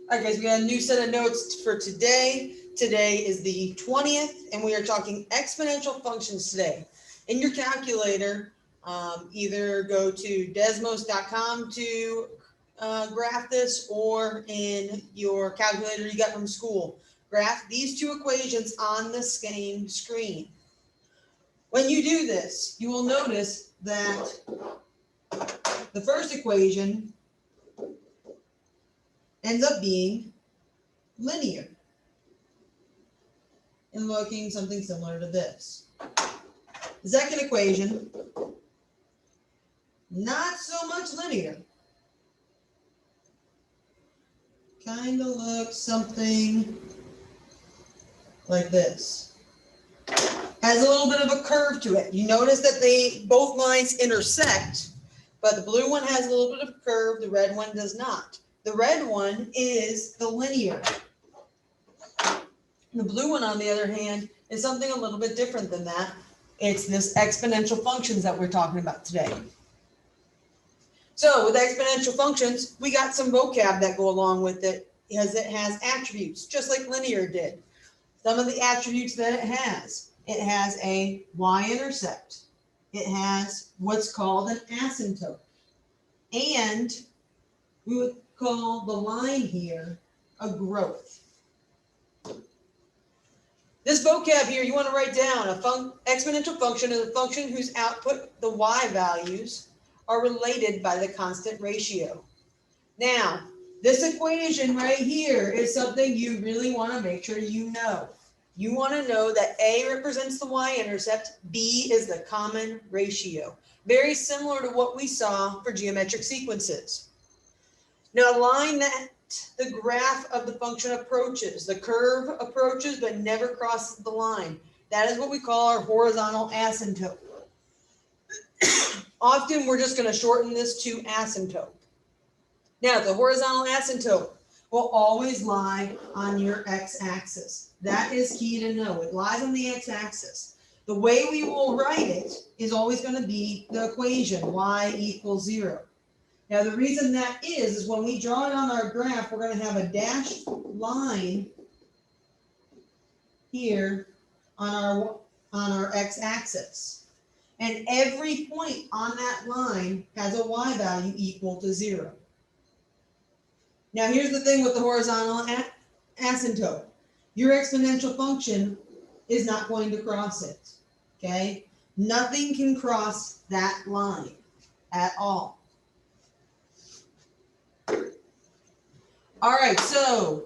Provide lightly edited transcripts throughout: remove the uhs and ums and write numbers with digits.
All right, guys, we got a new set of notes for today. Today is the 20th, and we are talking exponential functions today. In your calculator, either go to desmos.com to graph this, or in your calculator you got from school, graph these two equations on the same screen. When you do this, you will notice that the first equation ends up being linear and looking something similar to this. The second equation, not so much linear. Kind of looks something like this. Has a little bit of a curve to it. You notice that both lines intersect, but the blue one has a little bit of a curve, the red one does not. The red one is the linear. The blue one, on the other hand, is something a little bit different than that. It's this exponential functions that we're talking about today. So with exponential functions, we got some vocab that go along with it, because it has attributes, just like linear did. Some of the attributes that it has a y-intercept. It has what's called an asymptote. And we would call the line here a growth. This vocab here, you want to write down exponential function is a function whose output, the y values, are related by the constant ratio. Now, this equation right here is something you really want to make sure you know. You want to know that A represents the y-intercept, B is the common ratio. Very similar to what we saw for geometric sequences. Now, a line that the graph of the function approaches, the curve approaches but never crosses the line. That is what we call our horizontal asymptote. Often we're just going to shorten this to asymptote. Now, the horizontal asymptote will always lie on your x-axis. That is key to know. It lies on the x-axis. The way we will write it is always going to be the equation y equals 0. Now, the reason that is when we draw it on our graph, we're going to have a dashed line here on our x-axis. And every point on that line has a y value equal to 0. Now, here's the thing with the horizontal asymptote. Your exponential function is not going to cross it, okay? Nothing can cross that line at all. All right, so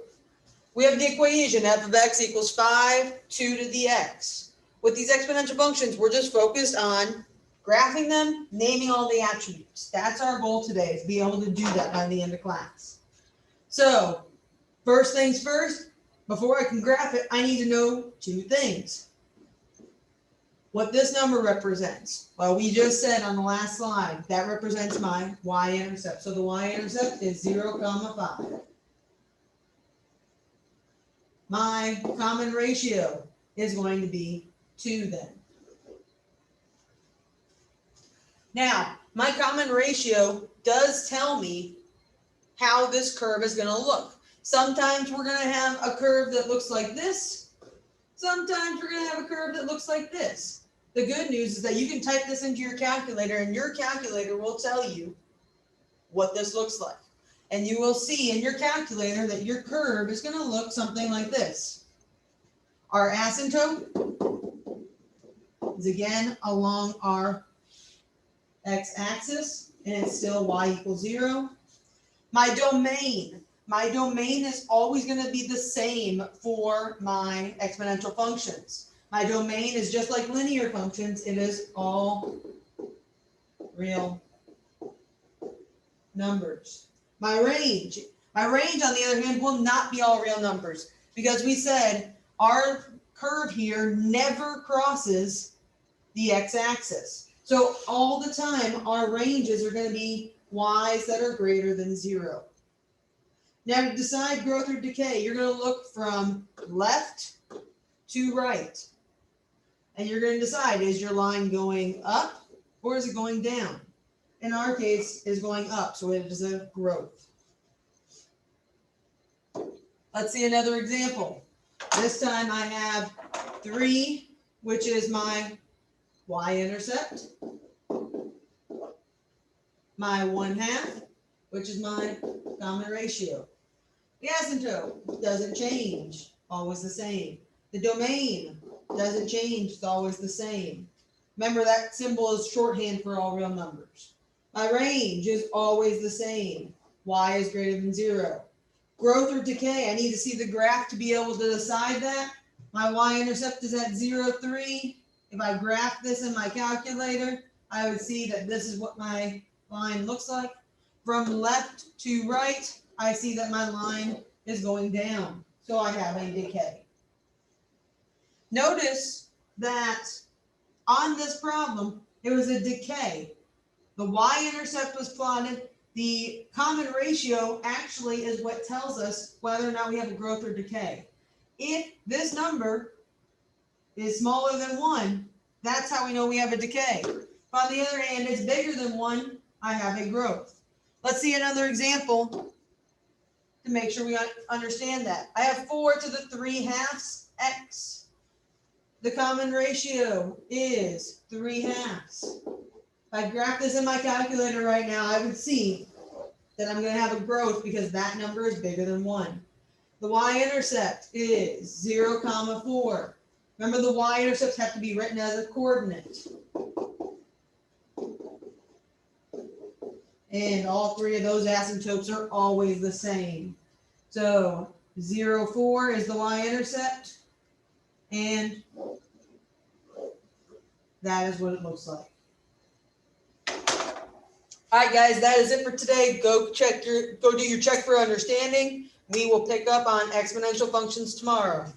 we have the equation f of x equals 5, 2 to the x. With these exponential functions, we're just focused on graphing them, naming all the attributes. That's our goal today, is be able to do that by the end of class. So, first things first, before I can graph it, I need to know two things. What this number represents. Well, we just said on the last slide, that represents my y-intercept. So the y-intercept is 0, 5. My common ratio is going to be 2 then. Now, my common ratio does tell me how this curve is going to look. Sometimes we're going to have a curve that looks like this. Sometimes we're going to have a curve that looks like this. The good news is that you can type this into your calculator, and your calculator will tell you what this looks like. And you will see in your calculator that your curve is going to look something like this. Our asymptote is again along our x-axis, and it's still y equals 0. My domain is always going to be the same for my exponential functions. My domain is just like linear functions. It is all real numbers. My range on the other hand, will not be all real numbers, because we said our curve here never crosses the x-axis. So all the time, our ranges are going to be y's that are greater than 0. Now, to decide growth or decay, you're going to look from left to right. And you're going to decide, is your line going up or is it going down? In our case, it's going up, so it is a growth. Let's see another example. This time I have 3, which is my y-intercept, my 1/2, which is my common ratio. The asymptote doesn't change, always the same. The domain doesn't change, it's always the same. Remember that symbol is shorthand for all real numbers. My range is always the same. Y is greater than 0. Growth or decay, I need to see the graph to be able to decide that. My y-intercept is at 0, 3. If I graph this in my calculator, I would see that this is what my line looks like. From left to right, I see that my line is going down, so I have a decay. Notice that on this problem, it was a decay. The y-intercept was plotted. The common ratio actually is what tells us whether or not we have a growth or decay. If this number is smaller than 1, that's how we know we have a decay. If on the other hand, it's bigger than 1, I have a growth. Let's see another example to make sure we understand that. I have 4 to the 3/2 x. The common ratio is 3/2. If I graph this in my calculator right now, I would see that I'm going to have a growth because that number is bigger than 1. The y-intercept is 0, 4. Remember, the y-intercepts have to be written as a coordinate. And all 3 of those asymptotes are always the same. So 0, 4 is the y-intercept, and that is what it looks like. All right, guys, that is it for today. Go do your check for understanding. We will pick up on exponential functions tomorrow.